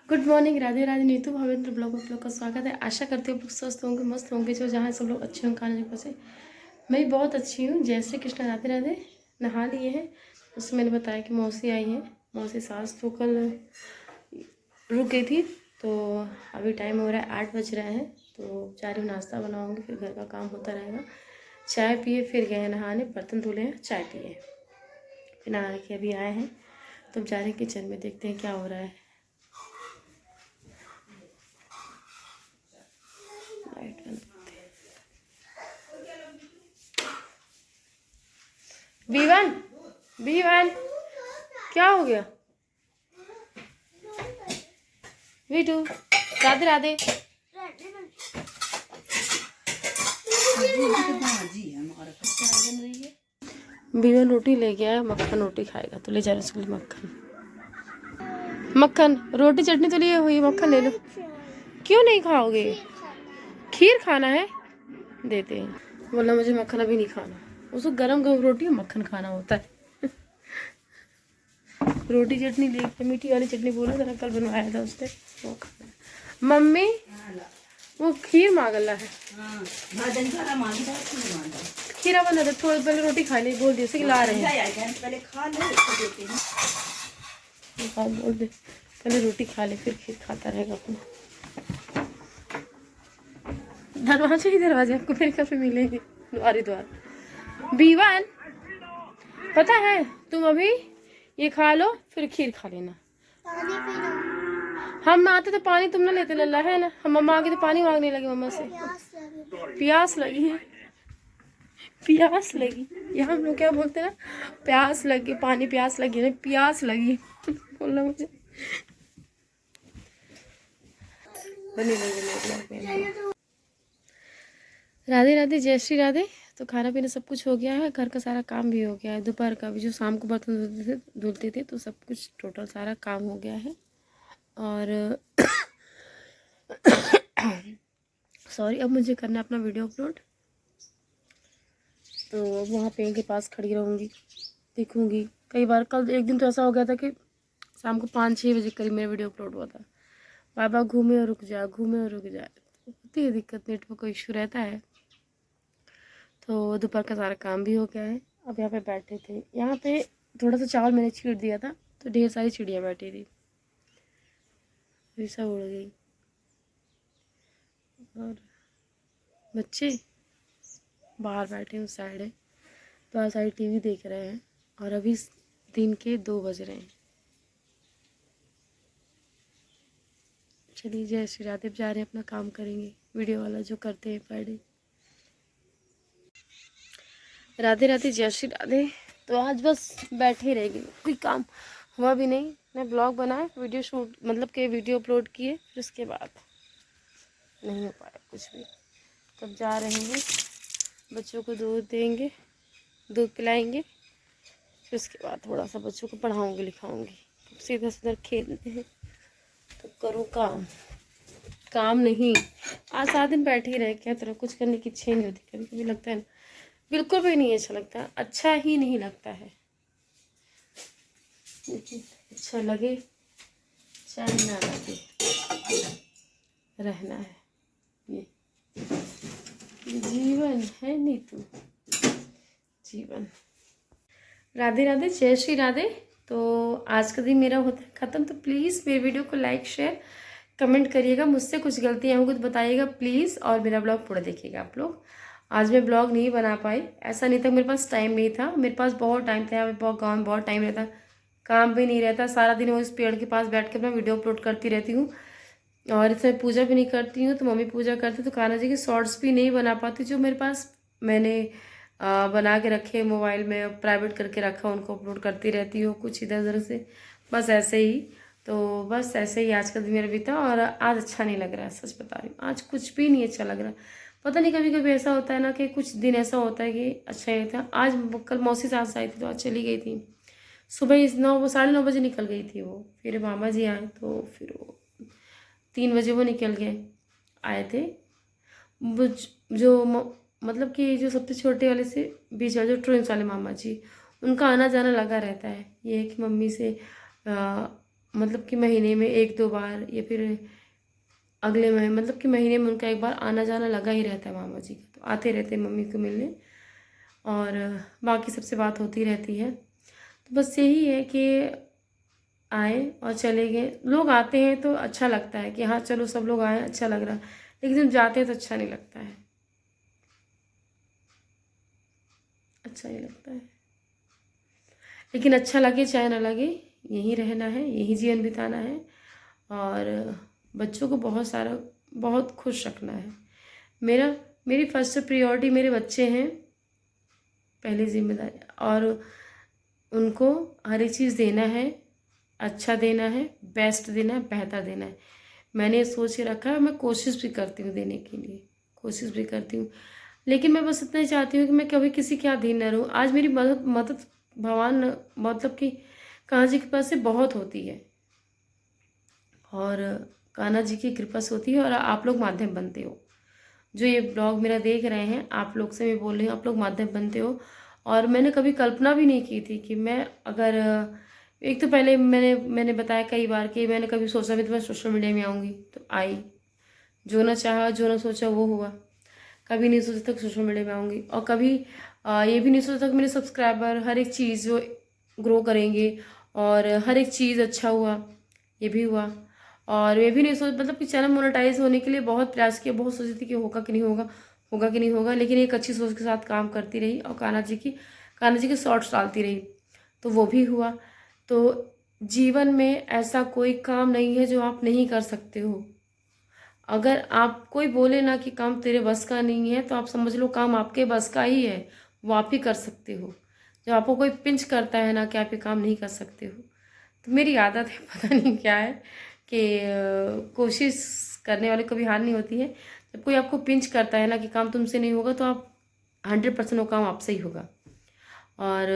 Good morning, Radhe Radhe. Neetu Bhavendra blog में आप लोग का स्वागत है। आशा करती हूँ आप लोग स्वस्थ होंगे, मस्त होंगे। जो जहाँ सब लोग अच्छे होंगे खाने को से। मैं भी बहुत अच्छी हूँ। जय श्री कृष्ण, राधे राधे। नहा लिए हैं। उससे मैंने बताया कि मौसी आई है। मौसी सास तो कल रुक गई थी, तो अभी टाइम हो रहा है 8 बज रहे हैं। तो जा रही हूँ, नाश्ता बनाऊँगी, फिर घर का काम होता रहेगा। चाय पिए, फिर गए हैं नहाने, बर्तन धुले हैं, चाय पिए, फिर नहा के अभी आए हैं। तो जा रहे हैं किचन में, देखते हैं क्या हो रहा है। लाइट बंद करते हैं। बीवन, बीवन, क्या हो गया? वीटू, राधे राधे। बीवन रोटी ले गया है, मक्खन रोटी खाएगा तो ले जा रहे उसके लिए मक्खन। मक्खन रोटी चटनी तो लिए हुई, मक्खन ले लो। क्यों नहीं खाओगे? खीर खाना है, देते हैं। बोला मुझे मक्खन अभी नहीं खाना। उसको गरम गरम रोटी और मक्खन खाना होता है। रोटी चटनी ले, मीठी वाली चटनी बोलो जरा, कल बनवाया था उसने, वो खाना। मम्मी वो खीर मांगला है। खीरा बना दे, थोड़ी पहले रोटी खा ली, बोल दिया ला रहे हैं। पहले खा ले, बोल दे पहले रोटी खा ले, फिर खीर खाता रहेगा अपना। दरवाजे ही दरवाजे आपको फिर कभी मिलेंगे, द्वारी द्वार। बीवन, पता है तुम अभी ये खा लो, फिर खीर खा लेना। हम आते तो पानी तुम ना लेते, लल्ला है ना। हम मम्मा आके तो पानी मांगने लगे मम्मा से। प्यास लगी है, प्यास लगी। यहाँ हम लोग क्या बोलते हैं ना, प्यास लगी, पानी प्यास लगी ना, प्यास लगी। बोलना मुझे राधे राधे, जय श्री राधे। तो खाना पीना सब कुछ हो गया है, घर का सारा काम भी हो गया है। दोपहर का भी जो शाम को बर्तन धुलते थे तो सब कुछ टोटल सारा काम हो गया है। और सॉरी, अब मुझे करना है अपना वीडियो अपलोड। तो वहाँ पेड़ के पास खड़ी रहूँगी, देखूँगी। कई बार कल एक दिन तो ऐसा हो गया था कि शाम को 5-6 बजे करीब मेरा वीडियो अपलोड हुआ था। बाबा घूमे और रुक जाए, घूमे और रुक जाए, तो होती है दिक्कत, नेटवर्क का इशू रहता है। तो दोपहर का सारा काम भी हो गया है। अब यहाँ पे बैठे थे, यहाँ पे थोड़ा सा चावल मैंने छीट दिया था, तो ढेर सारी चिड़िया बैठी थी, सब उड़ गई। और बच्चे बाहर बैठे उस साइड है, बाहर साइड टीवी देख रहे हैं। और अभी दिन के 2 बज रहे हैं। चलिए, जय श्री राधे। जा रहे हैं, अपना काम करेंगे, वीडियो वाला जो करते हैं पर डे। राधे राधे, जय श्री राधे। तो आज बस बैठे रहेंगे, कोई काम हुआ भी नहीं। मैं ब्लॉग बनाए, वीडियो शूट मतलब कि वीडियो अपलोड किए, फिर उसके बाद नहीं हो पाया कुछ भी। तब जा रहे हैं, बच्चों को दूध देंगे, दूध पिलाएंगे, फिर उसके बाद थोड़ा सा बच्चों को पढ़ाऊँगी लिखाऊँगी। सीधा सीधा खेलते हैं तो करूँ काम, काम नहीं। आज 7 दिन बैठे ही रहे, क्या तरह कुछ करने की इच्छा नहीं होती। कभी कभी लगता है ना, बिल्कुल भी नहीं अच्छा लगता, अच्छा ही नहीं लगता है। अच्छा लगे चाहे ना लगे, रहना है, ये जीवन है नीतू, जीवन। राधे राधे, जय श्री राधे। तो आज का दिन मेरा होता है ख़त्म। तो प्लीज़ मेरे वीडियो को लाइक शेयर कमेंट करिएगा। मुझसे कुछ गलतियाँ होंगी तो बताइएगा प्लीज़, और मेरा ब्लॉग पूरा देखिएगा आप लोग। आज मैं ब्लॉग नहीं बना पाई, ऐसा नहीं था मेरे पास टाइम नहीं था, मेरे पास बहुत टाइम था। यहाँ पे बहुत गाँव में बहुत टाइम रहता, काम भी नहीं रहता। सारा दिन वो इस पेड़ के पास बैठ के अपना वीडियो अपलोड करती रहती हूँ। और इसमें पूजा भी नहीं करती हूँ, तो मम्मी पूजा करती, तो कान्हा जी की शॉर्ट्स भी नहीं बना पाती। जो मेरे पास मैंने बना के रखे मोबाइल में, प्राइवेट करके रखा, उनको अपलोड करती रहती हूँ कुछ इधर उधर से, बस ऐसे ही। तो बस ऐसे ही आज का दिन मेरा बीता। और आज अच्छा नहीं लग रहा है, सच बता रही हूँ, आज कुछ भी नहीं अच्छा लग रहा। पता नहीं, कभी कभी ऐसा होता है ना कि कुछ दिन ऐसा होता है कि अच्छा ही था। आज कल मौसी सास आई थी तो आज चली गई थी। सुबह 9 साढ़े 9 बजे निकल गई थी वो, फिर मामा जी आए तो फिर वो 3 बजे वो निकल गए, आए थे। जो मतलब कि जो सबसे छोटे वाले से बीच वाले जो ट्विंस वाले मामा जी, उनका आना जाना लगा रहता है। ये है कि मम्मी से मतलब कि महीने में 1-2 बार या फिर अगले महीने, मतलब कि महीने में उनका एक बार आना जाना लगा ही रहता है मामा जी का। तो आते रहते हैं मम्मी को मिलने, और बाकी सबसे बात होती रहती है। तो बस यही है कि आए और चले गए। लोग आते हैं तो अच्छा लगता है कि हाँ चलो सब लोग आए, अच्छा लग रहा है, लेकिन जब जाते हैं तो अच्छा नहीं लगता है, अच्छा नहीं लगता है। लेकिन अच्छा लगे चाहे ना लगे, यहीं रहना है, यहीं जीवन बिताना है, और बच्चों को बहुत खुश रखना है। मेरा मेरी फर्स्ट प्रायोरिटी मेरे बच्चे हैं, पहली जिम्मेदारी, और उनको हर एक चीज़ देना है, अच्छा देना है, बेस्ट देना है, बेहतर देना है। मैंने सोच के रखा है, मैं कोशिश भी करती हूँ देने के लिए, कोशिश भी करती हूँ। लेकिन मैं बस इतना ही चाहती हूँ कि मैं कभी किसी के अधीन न रहूँ। आज मेरी मदद मदद भगवान, मतलब कि कान्हा जी के पास से बहुत होती है, और कान्हा जी की कृपा से होती है, और आप लोग माध्यम बनते हो। जो ये ब्लॉग मेरा देख रहे हैं, आप लोग से मैं बोल रही हूँ, आप लोग माध्यम बनते हो। और मैंने कभी कल्पना भी नहीं की थी कि मैं अगर, एक तो पहले मैंने बताया कई बार कि मैंने कभी सोचा भी तो मैं सोशल मीडिया में आऊँगी, तो आई। जो ना चाहा, जो ना सोचा वो हुआ। कभी नहीं सोचा था कि सोशल मीडिया में आऊँगी, और कभी ये भी नहीं सोचा था कि मेरे सब्सक्राइबर हर एक चीज़ जो ग्रो करेंगे, और हर एक चीज़ अच्छा हुआ, ये भी हुआ। और ये भी नहीं सोच, मतलब कि चैनल मोनेटाइज होने के लिए बहुत प्रयास किया, बहुत सोची थी कि होगा कि नहीं होगा, होगा कि नहीं होगा, लेकिन एक अच्छी सोच के साथ काम करती रही, और कान्हा जी की शॉर्ट्स डालती रही, तो वो भी हुआ। तो जीवन में ऐसा कोई काम नहीं है जो आप नहीं कर सकते हो। अगर आप कोई बोले ना कि काम तेरे बस का नहीं है, तो आप समझ लो काम आपके बस का ही है, वो आप ही कर सकते हो। जब आपको कोई पिंच करता है ना कि आप ये काम नहीं कर सकते हो, तो मेरी आदत है पता नहीं क्या है कि कोशिश करने वाले को भी हार नहीं होती है। जब कोई आपको पिंच करता है ना कि काम तुमसे नहीं होगा, तो आप 100% वो काम आपसे ही होगा। और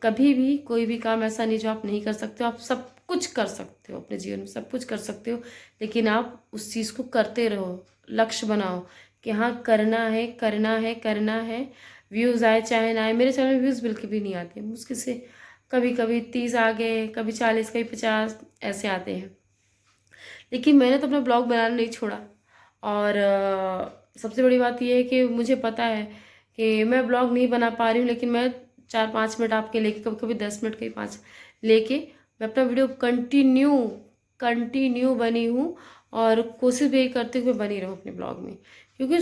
कभी भी कोई भी काम ऐसा नहीं जो आप नहीं कर सकते हो। आप सब कुछ कर सकते हो अपने जीवन में, सब कुछ कर सकते हो, लेकिन आप उस चीज़ को करते रहो, लक्ष्य बनाओ कि हाँ करना है, करना है, करना है। व्यूज़ आए चाहे ना आए, मेरे चैनल में व्यूज़ बिल्कुल भी नहीं आते, मुश्किल से कभी कभी 30 आ गए, कभी 40, कभी 50 ऐसे आते हैं। लेकिन मैंने तो अपना ब्लॉग बनाना नहीं छोड़ा। और सबसे बड़ी बात यह है कि मुझे पता है कि मैं ब्लॉग नहीं बना पा रही हूँ, लेकिन मैं 4-5 मिनट आपके लेके, कभी कभी 10 मिनट, कभी 5 लेके मैं अपना वीडियो कंटिन्यू बनी हूँ, और कोशिश भी यही करती हूँ कि मैं बनी रहूँ अपने ब्लॉग में। क्योंकि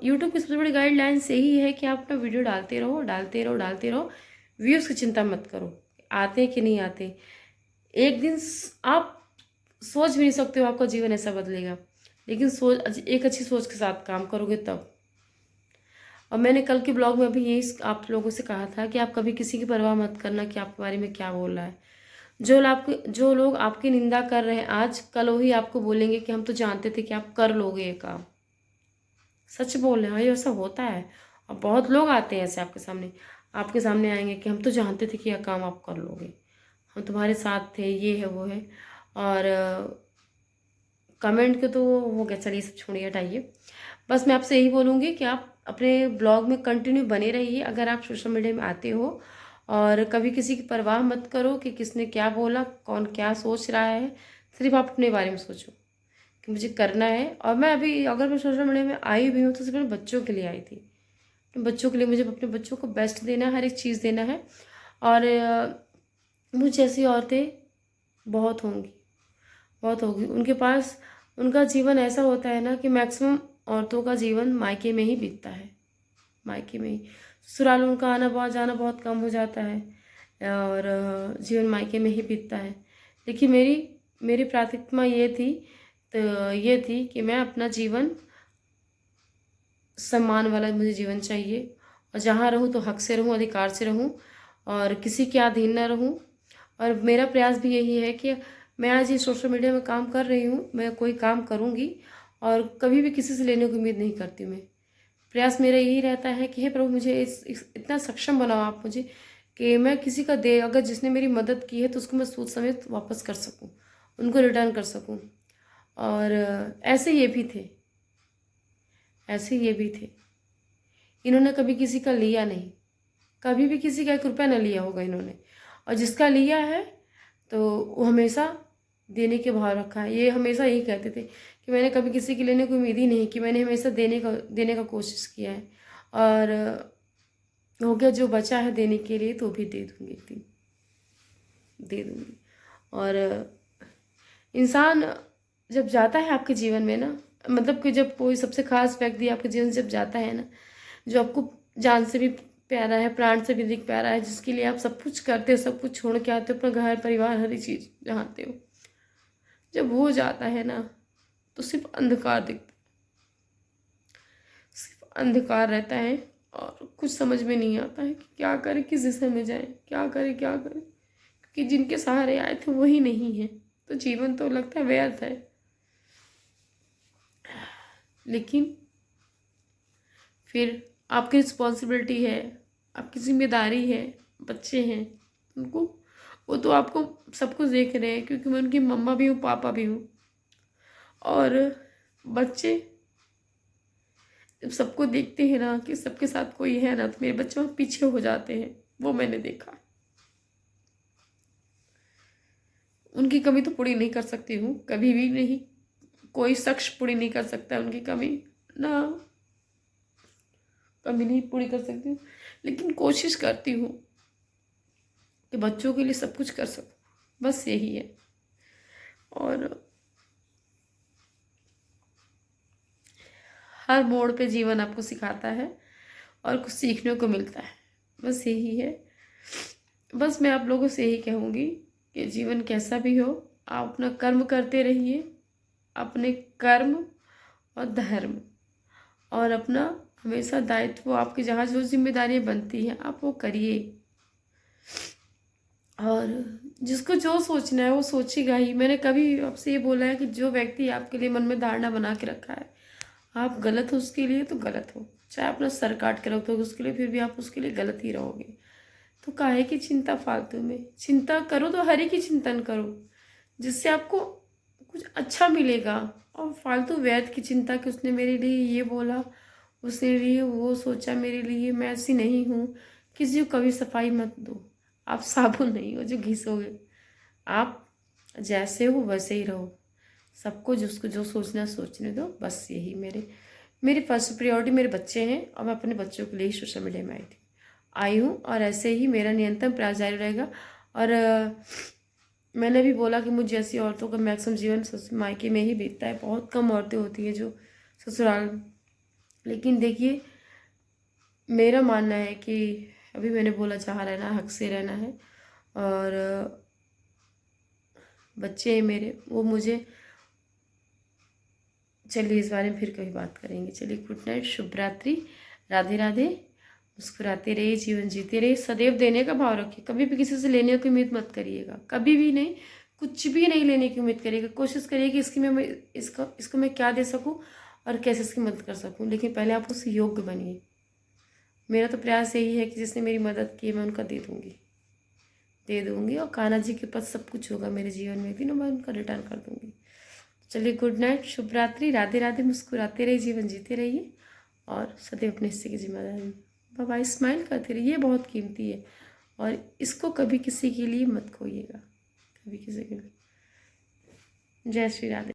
यूट्यूब की सबसे बड़ी गाइडलाइंस यही है कि आप अपना वीडियो डालते रहो, डालते रहो, डालते रहो। व्यूज़ की चिंता मत करो, आते हैं कि नहीं आते। एक दिन आप सोच भी नहीं सकते हो आपका जीवन ऐसा बदलेगा, लेकिन एक अच्छी सोच के साथ काम करोगे तब। और मैंने कल के ब्लॉग में भी यही आप लोगों से कहा था कि आप कभी किसी की परवाह मत करना कि आपके बारे में क्या बोल रहा है। जो लोग आपकी निंदा कर रहे हैं आज, कल वही आपको बोलेंगे कि हम तो जानते थे कि आप कर लोगे ये काम। सच बोल रहे हैं, ये ऐसा होता है। और बहुत लोग आते हैं ऐसे आपके सामने आएंगे कि हम तो जानते थे कि यह काम आप कर लोगे, हम तुम्हारे साथ थे, ये है वो है। और कमेंट के तो हो गया, चलिए सब छोड़िए, हटाइए। बस मैं आपसे यही बोलूँगी कि आप अपने ब्लॉग में कंटिन्यू बने रहिए अगर आप सोशल मीडिया में आते हो। और कभी किसी की परवाह मत करो कि किसने क्या बोला, कौन क्या सोच रहा है। सिर्फ आप अपने बारे में सोचो कि मुझे करना है। और मैं अभी अगर मैं सोशल मीडिया में आई भी हूँ तो सिर्फ बच्चों के लिए आई थी। अपने बच्चों के लिए, मुझे अपने बच्चों को बेस्ट देना है, हर एक चीज़ देना है। और मुझ जैसी औरतें बहुत होंगी, बहुत होगी। उनके पास उनका जीवन ऐसा होता है ना कि मैक्सिमम औरतों का जीवन मायके में ही बीतता है, मायके में ही। ससुराल उनका आना बहुत जाना बहुत कम हो जाता है, और जीवन मायके में ही बीतता है। लेकिन मेरी मेरी प्राथमिकता ये थी कि मैं अपना जीवन, सम्मान वाला मुझे जीवन चाहिए, और जहाँ रहूँ तो हक से रहूँ, अधिकार से रहूँ, और किसी के अधीन न रहूँ। और मेरा प्रयास भी यही है कि मैं आज ये सोशल मीडिया में काम कर रही हूँ, मैं कोई काम करूँगी और कभी भी किसी से लेने की उम्मीद नहीं करती। मैं प्रयास मेरा यही रहता है कि हे प्रभु, मुझे इतना सक्षम बनाओ आप मुझे कि मैं किसी का अगर जिसने मेरी मदद की है तो उसको मैं सूद समेत वापस कर सकूँ, उनको रिटर्न कर सकूँ। और ऐसे ये भी थे, ऐसे ये भी थे। इन्होंने कभी किसी का लिया नहीं, कभी भी किसी का 1 रुपया न लिया होगा इन्होंने। और जिसका लिया है तो वो हमेशा देने के भाव रखा है। ये हमेशा यही कहते थे कि मैंने कभी किसी के लेने कोई उम्मीद ही नहीं की, मैंने हमेशा देने का कोशिश किया है, और हो गया जो बचा है देने के लिए तो भी दे दूँगी। और इंसान जब जाता है आपके जीवन में ना, मतलब कि जब कोई सबसे खास व्यक्ति आपके जीवन से जब जाता है ना, जो आपको जान से भी प्यारा है, प्राण से भी अधिक प्यारा है, जिसके लिए आप सब कुछ करते हो, सब कुछ छोड़ के आते हो, अपना घर परिवार हर चीज़ चाहते हो, जब वो जाता है ना तो सिर्फ अंधकार दिखता है, सिर्फ अंधकार रहता है, और कुछ समझ में नहीं आता है कि क्या करें, किस दिशा में जाएं, क्या करें, क्योंकि जिनके सहारे आए थे वही नहीं है, तो जीवन तो लगता है व्यर्थ है। लेकिन फिर आपकी रिस्पॉन्सिबिलिटी है, आपकी जिम्मेदारी है, बच्चे हैं उनको, वो तो आपको सब कुछ देख रहे हैं, क्योंकि मैं उनकी मम्मा भी हूँ, पापा भी हूँ। और बच्चे जब सबको देखते हैं ना कि सबके साथ कोई है ना, तो मेरे बच्चे वहाँ पीछे हो जाते हैं, वो मैंने देखा। उनकी कमी तो पूरी नहीं कर सकती हूँ, कभी भी नहीं, कोई शख्स पूरी नहीं कर सकता उनकी कमी, ना कभी नहीं पूरी कर सकती हूँ, लेकिन कोशिश करती हूँ कि बच्चों के लिए सब कुछ कर सकूँ, बस यही है। और हर मोड़ पे जीवन आपको सिखाता है और कुछ सीखने को मिलता है, बस यही है। बस मैं आप लोगों से यही कहूँगी कि जीवन कैसा भी हो, आप अपना कर्म करते रहिए, अपने कर्म और धर्म, और अपना हमेशा दायित्व, आपकी जहाँ जो जिम्मेदारियाँ बनती हैं आप वो करिए। और जिसको जो सोचना है वो सोचेगा ही। मैंने कभी आपसे ये बोला है कि जो व्यक्ति आपके लिए मन में धारणा बना के रखा है, आप गलत हो उसके लिए तो गलत हो, चाहे अपना सर काट के रख दो उसके लिए, फिर भी आप उसके लिए गलत ही रहोगे। तो काहे की चिंता फालतू में, चिंता करो तो हरि की चिंतन करो, जिससे आपको कुछ अच्छा मिलेगा। और फालतू व्यर्थ की चिंता कि उसने मेरे लिए ये बोला, उसने लिए वो सोचा मेरे लिए, मैं ऐसी नहीं हूँ, किसी को कभी सफाई मत दो। आप साबुन नहीं हो जो घिसोगे, आप जैसे हो वैसे ही रहो, सबको जिसको जो सोचना सोचने दो, बस यही मेरी फर्स्ट प्रायोरिटी मेरे बच्चे हैं, और मैं अपने बच्चों के लिए ही सोशल मीडिया में आई हूँ, और ऐसे ही मेरा निरंतर प्रयास जारी रहेगा। और मैंने भी बोला कि मुझे ऐसी औरतों का मैक्सिमम जीवन मायके में ही बीतता है, बहुत कम औरतें होती हैं जो ससुराल। लेकिन देखिए, मेरा मानना है कि अभी मैंने बोला जहाँ रहना है हक से रहना है, और बच्चे हैं मेरे, वो मुझे, चलिए इस बारे में फिर कभी बात करेंगे। चलिए गुड नाइट, शुभ रात्रि, राधे राधे। मुस्कुराते रहिए, जीवन जीते रहिए, सदैव देने का भाव रखिए, कभी भी किसी से लेने की उम्मीद मत करिएगा, कभी भी नहीं, कुछ भी नहीं लेने की उम्मीद करिएगा। कोशिश करिए कि इसको मैं क्या दे सकूं और कैसे इसकी मदद कर सकूं, लेकिन पहले आप उस योग्य बनिए। मेरा तो प्रयास यही है कि जिसने मेरी मदद की मैं उनका दे दूँगी, और कान्हा जी के पास सब कुछ होगा मेरे जीवन में भी ना, मैं उनका रिटर्न कर दूँगी। चलिए गुड नाइट, शुभ रात्रि, राधे राधे। मुस्कुराते रहिए, जीवन जीते रहिए, और सदैव अपने हिस्से की जिम्मेदारी, बाय बाय। स्माइल करते रहिए, ये बहुत कीमती है, और इसको कभी किसी के लिए मत खोइएगा, कभी किसी के लिए। जय श्री राधे।